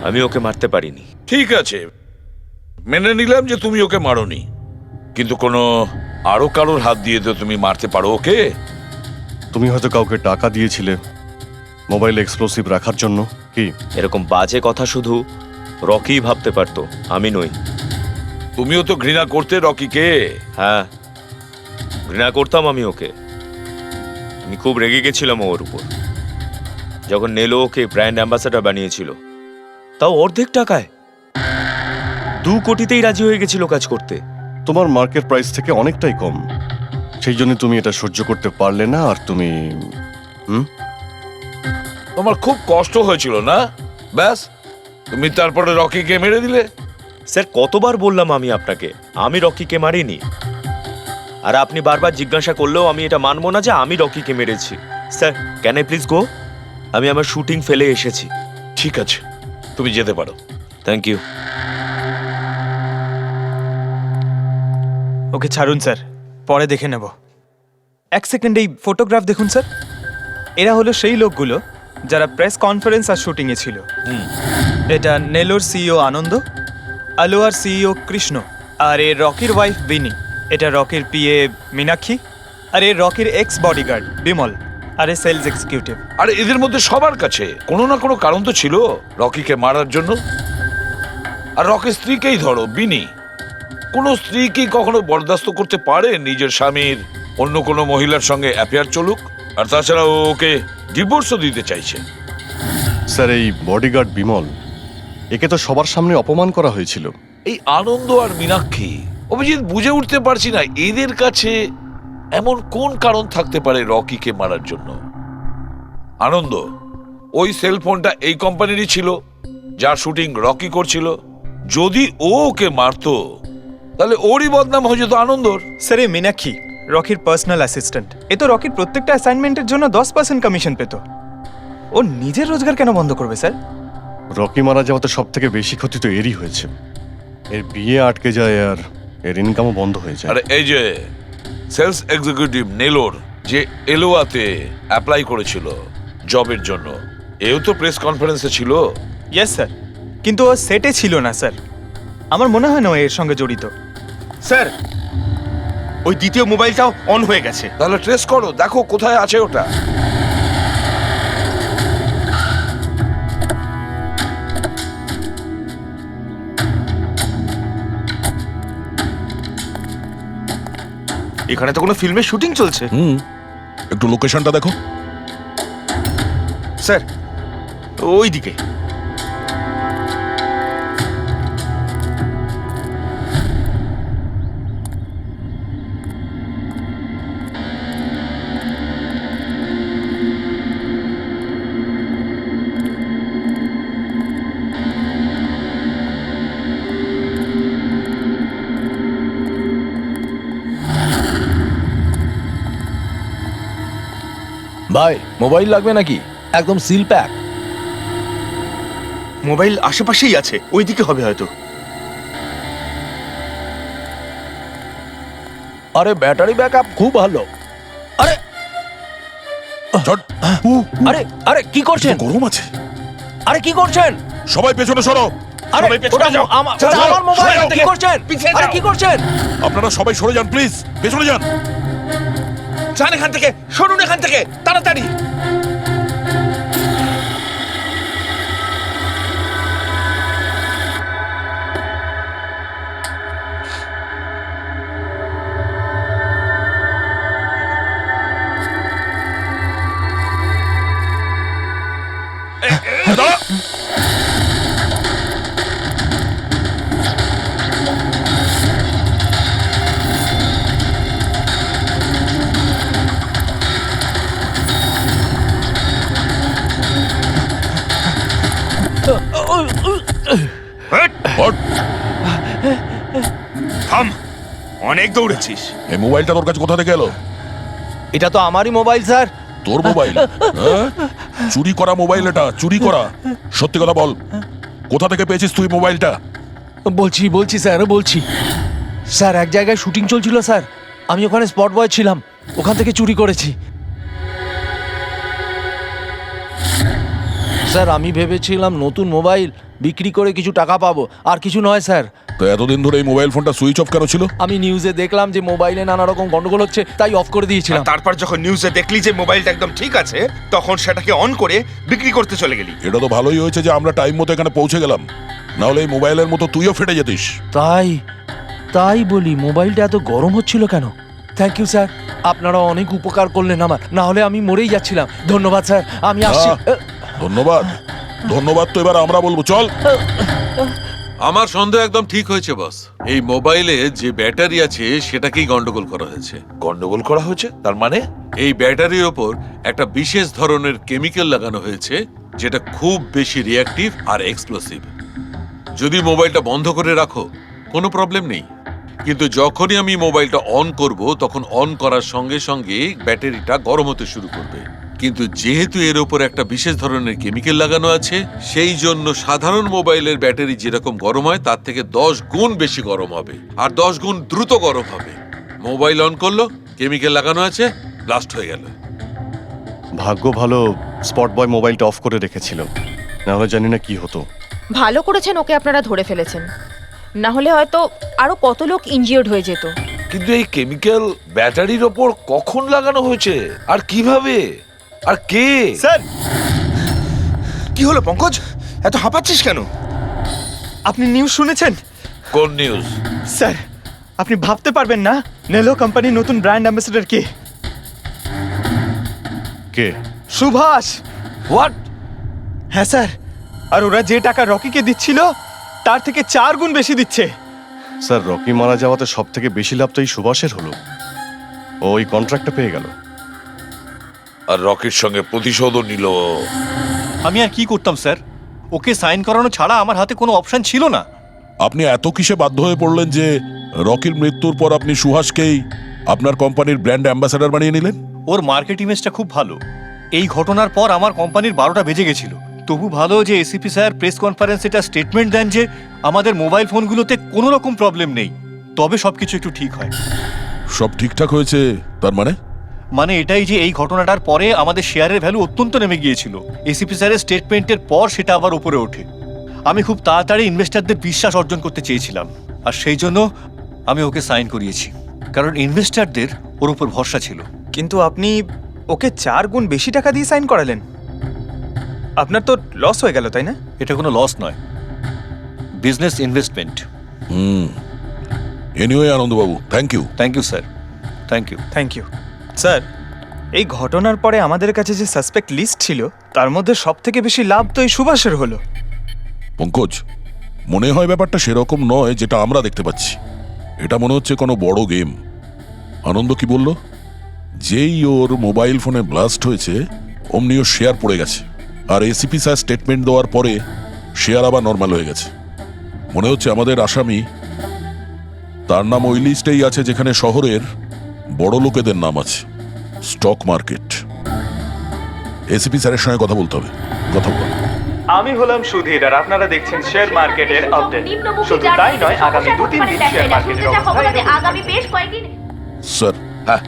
আমি ওকে মারতে পারিনি। ঠিক আছে, মেনে নিলাম যে তুমি ওকে মারোনি, কিন্তু কোনো আরো কারোর হাত দিয়ে তো তুমি মারতে পারো ওকে। তুমি হয়তো কাউকে টাকা দিয়েছিলে মোবাইলে এক্সপ্লোসিভ রাখার জন্য। কি এরকম বাজে কথা শুধু রকিই ভাবতে পারতো, আমি নই। তুমিও তো ঘৃণা করতে রকিকে। হ্যাঁ, ঘৃণা করতাম আমি ওকে। আমি খুব রেগে গেছিলাম ওর উপর যখন নেলো ওকে ব্র্যান্ড অ্যাম্বাসেডর বানিয়েছিল, তাও অর্ধেক টাকায়। 2 কোটিতেই রাজি হয়ে গেছিল কাজ করতে। তোমার মার্কেট প্রাইস থেকে অনেকটাই কম, সেই জন্য তুমি এটা সহ্য করতে পারলে না। আর তুমি তোমার খুব কষ্ট হয়েছিল না? ব্যাস, তুমি তারপরে রকিকে মেরে দিলে। স্যার, কতবার বললাম আমি আপনাকে আমি রকিকে মারিনি, আর আপনি বারবার জিজ্ঞাসা করলেও আমি এটা মানবো না যে আমি রকিকে মেরেছি। Sir, can I please go? আমি আমার শুটিং ফেলে এসেছি। ঠিক আছে, তুমি যেতে পারো। Thank you. ওকে ছাড়ুন স্যার, পরে দেখে নেব। 1 সেকেন্ড এই ফটোগ্রাফ দেখুন স্যার। এরা হলো সেই লোকগুলো যারা প্রেস কনফারেন্স আর শুটিংয়ে ছিল। এটা নেলোর সিইও আনন্দ, আলোয়ার সিইও কৃষ্ণ, আর এ রকির ওয়াইফ বিনি। এটা রকির পিএ মীনাক্ষী, আর এ রকির এক্স বডিগার্ড বিমল, আর এ সেলস এক্সিকিউটিভ। আর এদের মধ্যে সবার কাছে কোনো না কোনো কারণ তো ছিল রকিকে মারার জন্য। আর রকির স্ত্রীকেই ধরো, বিনি। কোনো স্ত্রী কি কখনো বরদাস্ত করতে পারে নিজের স্বামীর অন্য কোনো মহিলার সঙ্গে অ্যাফেয়ার চলুক? আর তাছাড়া ও ওকে ডিভোর্সও দিতে চাইছে। স্যার, এই বডিগার্ড বিমল, একে তো সবার সামনে অপমান করা হয়েছিল। এই আনন্দ আর মীনাক্ষী, অভিজিৎ বুঝে উঠতে পারছি না এদের কাছে এমন কোন কারণ থাকতে পারে রকিকে মারার জন্য। আনন্দ, ওই সেলফোনটা এই কোম্পানিরই ছিল যার শুটিং রকি করছিল। যদি ও ওকে মারতো তাহলে ওরই বদনাম হয়ে যেত আনন্দর। স্যার, এই মীনাক্ষী রকির পার্সোনাল অ্যাসিস্ট্যান্ট। এ তো রকির প্রত্যেকটা অ্যাসাইনমেন্টের জন্য 10% কমিশন পেত। ও নিজের রোজগার কেন বন্ধ করবে স্যার? রকি মারা যাওয়াতে সব থেকে বেশি ক্ষতি তো এরই হয়েছে। এর বিয়ে আটকে যায় আর এর ইনকামও বন্ধ হয়ে যায়। আরে এই যে সেলস এক্সিকিউটিভ নেলোর যে এলোয়াতে অ্যাপ্লাই করেছিল জবের জন্য, এও তো প্রেস কনফারেন্সে ছিল। ইয়েস স্যার, কিন্তু ও সেটে ছিল না স্যার। আমার মনে হয় না ও এর সঙ্গে জড়িত। স্যার, ওই দ্বিতীয় মোবাইলটাও অন হয়ে গেছে। তাহলে ট্রেস করো, দেখো কোথায় আছে ওটা। এখানে তো কোনো ফিল্মের শুটিং চলছে। একটু লোকেশনটা দেখো। স্যার, ওই দিকে। ভাই, মোবাইল লাগবে নাকি? একদম সিল প্যাক। মোবাইল আশেপাশেই আছে, ওই দিকে হবে হয়তো। আরে ব্যাটারি ব্যাকআপ খুব ভালো। আরে আরে আরে কি করছেন? গরম আছে। আরে কি করছেন? সবাই পেছনে সরো। আরে ওটা আমার মোবাইল, কি করছেন? আরে কি করছেন? আপনারা সবাই সরে যান প্লিজ, পেছনে যান। যান এখান থেকে, সরুন এখান থেকে তাড়াতাড়ি। দাঁড়া। হট। থাম, অনেক দৌড়েছিস। এই মোবাইলটা তোর কাছে কোথা থেকে এলো? এটা তো আমারই মোবাইল স্যার। তোর মোবাইল? হ্যাঁ? চুরি করা মোবাইল এটা, চুরি করা। সত্যি কথা বল, কোথা থেকে পেয়েছিস তুই মোবাইলটা? বলছি স্যার, বলছি স্যার, এক জায়গায় শুটিং চলছিল স্যার, আমি ওখানে স্পট বয় ছিলাম, ওখান থেকে চুরি করেছি স্যার। আমি ভেবেছিলাম নতুন মোবাইল বিক্রি করে কিছু টাকা পাবো, আর কিছু নয় স্যার। তো এতদিন ধরে এই মোবাইল ফোনটা সুইচ অফ কেন ছিল? আমি নিউজে দেখলাম যে মোবাইলে নানা রকম গন্ডগোল হচ্ছে, তাই অফ করে দিয়েছিলাম। তারপর যখন নিউজে দেখলি যে মোবাইলটা একদম ঠিক আছে, তখন সেটাকে অন করে বিক্রি করতে চলে গেলি। এটা তো ভালোই হয়েছে যে আমরা টাইম মতো এখানে পৌঁছে গেলাম, না হলে এই মোবাইলের মতো তুইও ফেটে যেতিস। তাই বলি, মোবাইলটা এত গরম হচ্ছিল কেন? থ্যাংক ইউ স্যার, আপনারা অনেক উপকার করলেন আমার, না হলে আমি মরেই যাচ্ছিলাম। ধন্যবাদ স্যার, আমি আসছি। ধন্যবাদ ধন্যবাদ তো এবার আমরা বলবো, চল। আমার সন্দেহ একদম ঠিক হয়েছে বস। এই মোবাইলে যে ব্যাটারি আছে সেটাকেই গন্ডগোল করা হয়েছে। গন্ডগোল করা হয়েছে তার মানে? এই ব্যাটারির ওপর একটা বিশেষ ধরনের কেমিক্যাল লাগানো হয়েছে যেটা খুব বেশি রিঅ্যাক্টিভ আর এক্সপ্লোসিভ। যদি মোবাইলটা বন্ধ করে রাখো কোনো প্রবলেম নেই, কিন্তু যখনই আমি মোবাইলটা অন করব তখন অন করার সঙ্গে সঙ্গে ব্যাটারিটা গরম হতে শুরু করবে। কিন্তু যেহেতু এর উপর একটা বিশেষ ধরনের কেমিক্যাল লাগানো আছে, সেই জন্য সাধারণ মোবাইলের ব্যাটারি যেরকম গরম হয় তার থেকে 10 গুণ বেশি গরম হবে, আর 10 গুণ দ্রুত গরম হবে। মোবাইল অন করলো, কেমিক্যাল লাগানো আছে, ব্লাস্ট হয়ে গেল। ভাগ্য ভালো স্পট বয় মোবাইলটা অফ করে রেখেছিল, না হলে জানি না কি হতো। ভালো করেছেন ওকে আপনারা ধরে ফেলেছেন, না হলে হয়তো আরো কত লোক ইনজিওর্ড হয়ে যেত। কিন্তু এই কেমিক্যাল ব্যাটারির ওপর কখন লাগানো হয়েছে আর কিভাবে আর কে? স্যার, কি হলো পঙ্কজ, এত হাঁপাচ্ছিস কেন? আপনি নিউজ শুনেছেন? কোন নিউজ? স্যার, আপনি ভাবতে পারবেন না নেলো কোম্পানির নতুন ব্র্যান্ড অ্যাম্বাসেডর কে? কে? সুভাষ। হোয়াট? হ্যাঁ স্যার, আর ওরা যে টাকা রকিকে দিচ্ছিল তার থেকে 4 গুণ বেশি দিচ্ছে। স্যার, রকি মারা যাওয়াতে সব থেকে বেশি লাভ তো এই সুভাষের হলো, ও ওই কন্ট্রাক্টটা পেয়ে গেল। আর রকির সঙ্গে প্রতিশোধও নিল। আমি আর কি করতাম স্যার, ওকে সাইন করানো ছাড়া আমার হাতে কোনো অপশন ছিল না। আপনি এত কিসে বাধ্য হয়ে পড়লেন যে রকির মৃত্যুর পর আপনি সুহাসকেই আপনার কোম্পানির ব্র্যান্ড অ্যাম্বাসেডর বানিয়ে নিলেন? ওর মার্কেট ইমেজটা খুব ভালো। এই ঘটনার পর আমার কোম্পানির 12টা বেজে গেছিল। তবু ভালো যে এসিপি স্যার প্রেস কনফারেন্সে একটা স্টেটমেন্ট দেন যে আমাদের মোবাইল ফোনগুলোতে কোনো রকম প্রবলেম নেই, তবে সবকিছু একটু ঠিক হয়। সব ঠিকঠাক হয়েছে তার মানে এটাই যে এই ঘটনাটার পরে আমাদের শেয়ারের ভ্যালু অত্যন্ত নেমে গিয়েছিল। এসিপি স্যারের স্টেটমেন্টের পর সেটা আবার উপরে ওঠে। আমি খুব তাড়াতাড়ি ইনভেস্টরদের বিশ্বাস অর্জন করতে চেয়েছিলাম, আর সেই জন্য আমি ওকে সাইন করিয়েছি, কারণ ইনভেস্টরদের ওর উপর ভরসা ছিল। কিন্তু আপনি ওকে 4 গুণ বেশি টাকা দিয়ে সাইন করালেন, আপনার তো লস হয়ে গেল, তাই না? এটা কোনো লস নয়, বিজনেস ইনভেস্টমেন্ট। এনিওয়ে আনন্দবাবু, thank you. Thank you sir, thank you. Thank you sir. এই ঘটনার পরে আমাদের কাছে যে সাসপেক্ট লিস্ট ছিল তার মধ্যে সব থেকে বেশি লাভ তো এই সুভাষের হলো। পঙ্কজ, মনে হয় ব্যাপারটা সেরকম নয় যেটা আমরা দেখতে পাচ্ছি। এটা মনে হচ্ছে কোনো বড় গেম। আনন্দ কি বলল? যেই ওর মোবাইল ফোনে ব্লাস্ট হয়েছে অমনি ওর শেয়ার পড়ে গেছে, আর এসিপি স্যার স্টেটমেন্ট দেওয়ার পরে শেয়ার আবার নর্মাল হয়ে গেছে। মনে হচ্ছে আমাদের আসামি, তার নাম ওই লিস্টেই আছে যেখানে শহরের বড় লোকেদের নাম আছে, স্টক মার্কেট। এসিপি স্যারের সঙ্গে কথা বলতে হবে। কথা বল। আমি হলাম সুধীর, আর আপনারা দেখছেন শেয়ার মার্কেটের আপডেট। শুধু তাই নয়, আগামী 2-3 দিন শেয়ার মার্কেটের অবস্থা আগামী বেশ কয়েকদিন। স্যার, হ্যাঁ,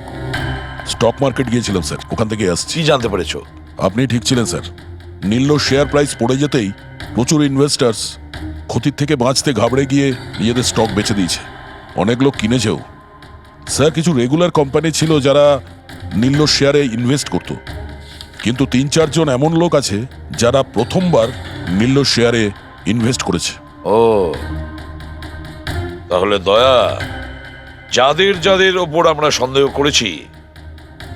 স্টক মার্কেট গিয়েছিলাম স্যার, ওখান থেকে আসছি। কি জানতে পেরেছো? আপনি ঠিক ছিলেন স্যার। নীল শেয়ার প্রাইস পড়ে যেতেই প্রচুর ইনভেস্টার্স ক্ষতির থেকে বাঁচতে ঘাবড়ে গিয়ে নিজেদের স্টক বেচে দিয়েছে। অনেক লোক কিনেছেও। স্যার, কিছু রেগুলার কোম্পানি ছিল যারা নীল্য শেয়ারে ইনভেস্ট করত, কিন্তু 3-4 জন এমন লোক আছে যারা প্রথমবার নীল্য শেয়ারে ইনভেস্ট করেছে। ও, তাহলে দয়া, যাদের যাদের ওপর আমরা সন্দেহ করেছি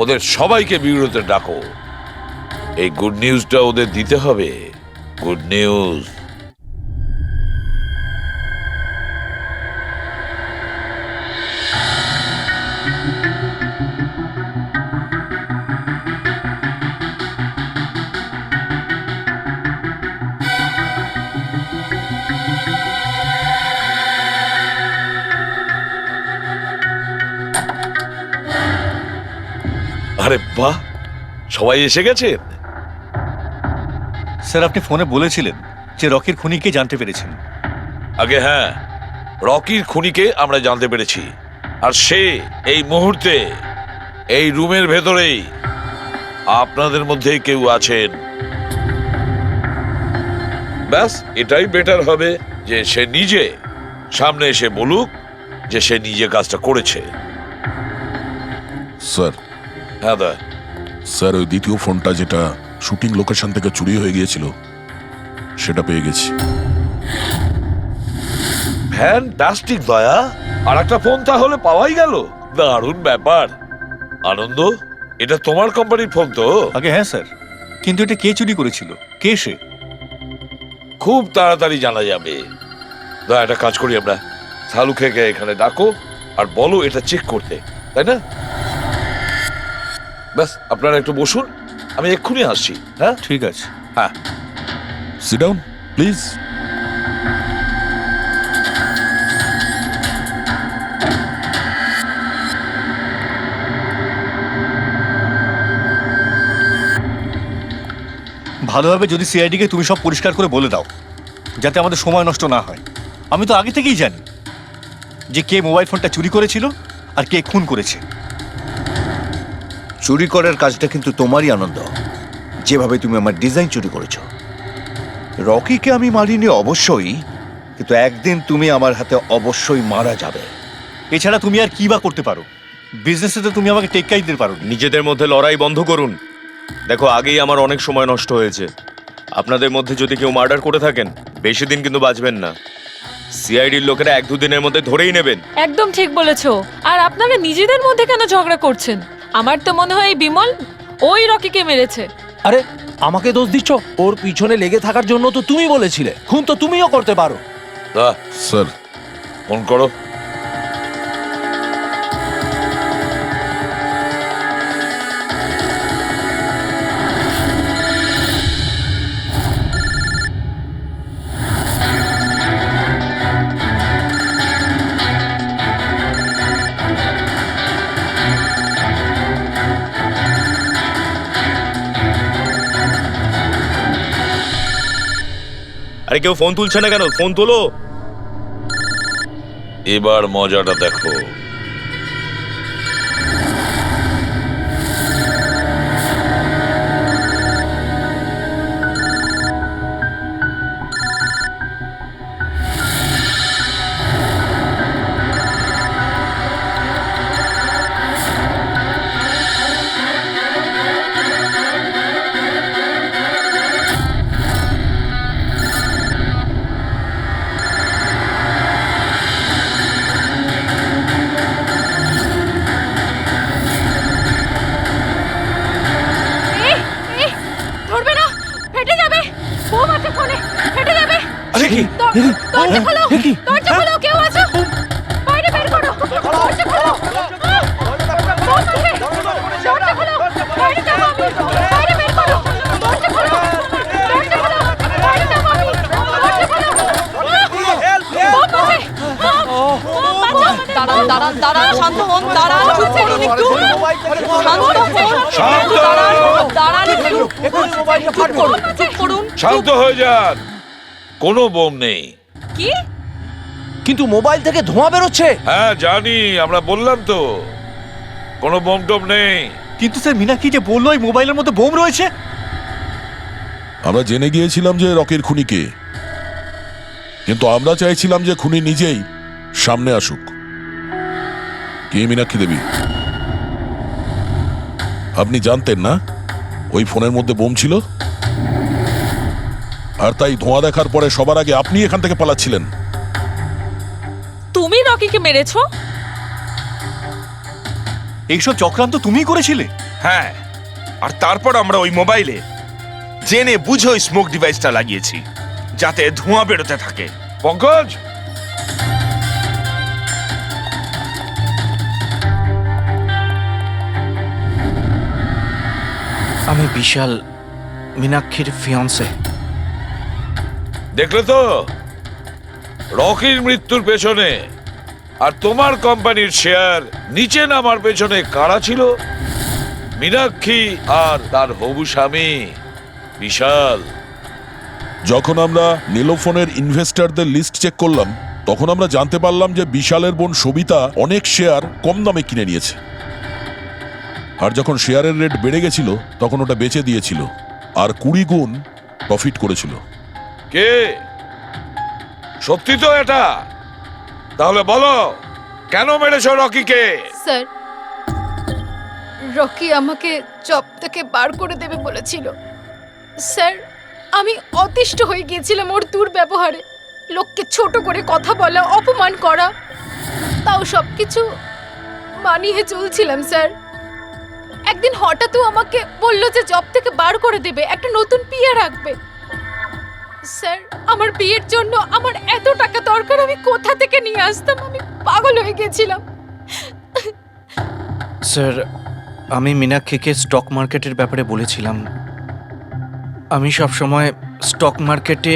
ওদের সবাইকে বিরোধে ডাকো। এই গুড নিউজটা ওদের দিতে হবে। Good news. আরে বাহ, সবাই এসে গেছেন। স্যার, আপনি ফোনে বলেছিলেন যে রকির খুনিকে জানতে পেরেছেন। আগে হ্যাঁ, রকির খুনিকে আমরা জানতে পেরেছি, আর সে এই মুহূর্তে এই রুমের ভেতরেই আপনাদের মধ্যে কেউ আছেন। ব্যাস, এটাই বেটার হবে যে সে নিজে সামনে এসে বলুক যে সে নিজে কাজটা করেছে। স্যার, হ্যাঁ দা। স্যার, ওই দ্বিতীয় ফোনটা যেটা শুটিং লোকেশন থেকে চুরি হয়ে গিয়েছিল সেটা পেয়ে গেছি। ফ্যান্টাস্টিক দয়া, আর একটা ফোন তাহলে পাওয়াই গেল। দারুণ ব্যাপার। আনন্দ, এটা তোমার কোম্পানির ফোন তো? আগে হ্যাঁ স্যার, কিন্তু এটা কে চুরি করেছিল, কে সে? খুব তাড়াতাড়ি জানা যাবে। দয়া, একটা কাজ করি আমরা, শালুকে এখানে ডাকো আর বলো এটা চেক করতে, তাই না? ব্যাস, আপনারা একটু বসুন, আমি এক্ষুনি আসছি। হ্যাঁ ঠিক আছে। হ্যাঁ, সিট ডাউন প্লিজ। ভালোভাবে যদি সিআইডিকে তুমি সব পরিষ্কার করে বলে দাও, যাতে আমাদের সময় নষ্ট না হয়। আমি তো আগে থেকেই জানি যে কে মোবাইল ফোনটা চুরি করেছিল আর কে খুন করেছে। চুরি করার কাজটা কিন্তু তোমারই, আনন্দ। যেভাবে তুমি আমার ডিজাইন চুরি করেছো। রকিকে আমি মারিনি অবশ্যই, কিন্তু একদিন তুমি আমার হাতে অবশ্যই মারা যাবে। এছাড়া তুমি আর কি বা করতে পারো? বিজনেসে তো তুমি আমাকে টেক্কাই দিতে পারো। নিজেদের মধ্যে লড়াই বন্ধ করুন। দেখো, আগেই আমার অনেক সময় নষ্ট হয়েছে। আপনাদের মধ্যে যদি কেউ মার্ডার করে থাকেন, বেশি দিন কিন্তু বাঁচবেন না। সিআইডির লোকেরা 1-2 দিনের মধ্যে ধরেই নেবেন। একদম ঠিক বলেছো। আর আপনারা নিজেদের মধ্যে কেন ঝগড়া করছেন? আমার তো মনে হয় এই বিমল ওই রকিকে মেরেছে। আরে আমাকে দোষ দিচ্ছ? ওর পিছনে লেগে থাকার জন্য তো তুমি বলেছিলে। খুন তো তুমিও করতে পারো। দা, স্যার, ফোন করো। আরে কেউ ফোন তুলছে না কেন? ফোন তোলো। এবার মজাটা দেখো। ধরবে না, ফেটে যাবে। বোম আছে ফোনে, ফেটে যাবে। আরে কি? দরজা খোলো, দরজা খোলো, কেউ আছো? বাইরে বের করো, দরজা খোলো। বোম আছে, দরজা খোলো, বাইরে যাবো আমি। বাইরে বের করো, দরজা খোলো, দরজা খোলো, বাইরে যাবো আমি। দরজা খোলো। বোম আছে, বোম, বাঁচাও। দাঁড়ান দাঁড়ান দাঁড়ান, শান্ত হন, দাঁড়ান, চুপ করুন একটু। শান্ত হন, দাঁড়ান একটু, চুপ করুন, চুপ করুন। শান্ত হয়ে যান, কোনো বোম নেই। কি? কিন্তু মোবাইল থেকে ধোঁয়া বেরোচ্ছে। হ্যাঁ জানি, আমরা বললাম তো কোনো বোম টোম নেই। কিন্তু স্যার, মীনাক্ষী যে বললো এই মোবাইলের মধ্যে বোম রয়েছে। আমরা জেনে গিয়েছিলাম যে রকির খুনি কে, কিন্তু আমরা চাইছিলাম যে খুনি নিজেই সামনে আসুক। কে মীনাক্ষী দেবী? আপনি জানতেন না ওই ফোনের মধ্যে বোম ছিল? আর তাই ধোঁয়া দেখার পরে সবার আগে আপনি এখান থেকে পালাচ্ছিলেন। তুমি রকিকে মেরেছো? এইসব চক্রান্ত তুমিই করেছিলে? হ্যাঁ, আর তারপর আমরা ওই মোবাইলে জেনে বুঝে ওই স্মোক ডিভাইসটা লাগিয়েছি যাতে ধোঁয়া বেরোতে থাকে। পঙ্কজ, আমি বিশাল, মীনাক্ষীর ফিয়ন্সে। দেখলে তো রকির মৃত্যুর পেছনে আর তোমার কোম্পানির শেয়ার নিচে নামার পেছনে কারা ছিল? মীনাক্ষী আর তার হবু স্বামী বিশাল। যখন আমরা নীলোফোনের ইনভেস্টরদের লিস্ট চেক করলাম তখন আমরা জানতে পারলাম যে বিশালের বোন সবিতা অনেক শেয়ার কম দামে কিনে নিয়েছে। আর যখন শেয়ারের রেট বেড়ে গেছিল তখন ওটা বেচে দিয়েছিল আর 20 গুণ প্রফিট করেছিল। কে? সত্যি তো এটা? তাহলে বলো কেন মেরেছো রকিকে? স্যার, রকি আমাকে জব থেকে বার করে দেবে বলেছিল। স্যার, আমি অতিষ্ঠ হয়ে গিয়েছিলাম ওর দুর্ব্যবহারে, লোককে ছোট করে কথা বলা, অপমান করা, তাও সবকিছু মানিয়ে চলছিলাম স্যার। একদিন হঠাৎও আমাকে বলল যে জব থেকে বার করে দেবে, একটা নতুন পিএ রাখবে। স্যার, আমার বিয়ের জন্য আমার এত টাকা দরকার, আমি কোথা থেকে নিয়ে আসতাম? আমি পাগল হয়ে গেছিলাম। স্যার, আমি মীনাক্ষীকে স্টক মার্কেটের ব্যাপারে বলেছিলাম। আমি সব সময় স্টক মার্কেটে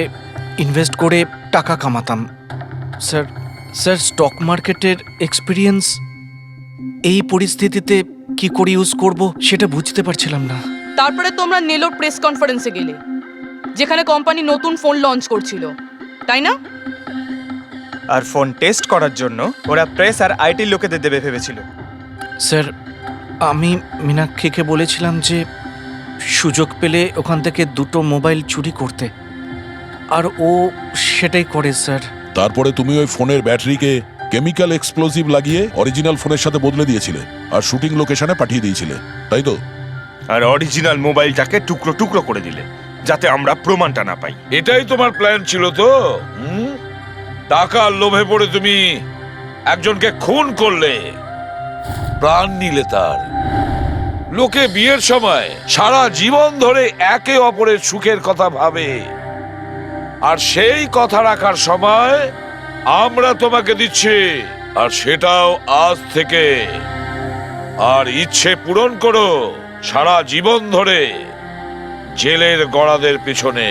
ইনভেস্ট করে টাকা কামাতাম। স্যার, স্টক মার্কেটের এক্সপিরিয়েন্স এই পরিস্থিতিতে কি করে ইউজ করব সেটা বুঝতে পারছিলাম না। তারপরে তোমরা নেলোর প্রেস কনফারেন্সে গেলে, যেখানে কোম্পানি নতুন ফোন লঞ্চ করছিল, তাই না? আর ফোন টেস্ট করার জন্য ওরা প্রেস আর আইটি লোকেদের দেবে ভেবেছিল। স্যার, আমি মীনাক্ষীকে বলেছিলাম যে সুযোগ পেলে ওখান থেকে 2টো মোবাইল চুরি করতে, আর ও সেটাই করে স্যার। তারপরে তুমি ওই ফোনের ব্যাটারিকে কেমিক্যাল এক্সপ্লোসিভ লাগিয়ে অরিজিনাল ফোনের সাথে বদলে দিয়েছিলে আর শুটিং লোকেশনে পাঠিয়ে দিয়েছিলে, তাই তো? আর অরিজিনাল মোবাইলটাকে টুকরো টুকরো করে দিলে যাতে আমরা প্রমাণটা না পাই। এটাই তোমার প্ল্যান ছিল তো? টাকার লোভে পড়ে তুমি একজনকে খুন করলে, প্রাণ নিলে তার। লোকে বিয়ের সময় সারা জীবন ধরে একে অপরের সুখের কথা ভাবে, আর সেই কথা রাখার সময় আমরা তোমাকে দিচ্ছি, আর সেটাও আজ থেকে। আর ইচ্ছে পূরণ করো সারা জীবন ধরে জেলের গড়াদের পিছনে।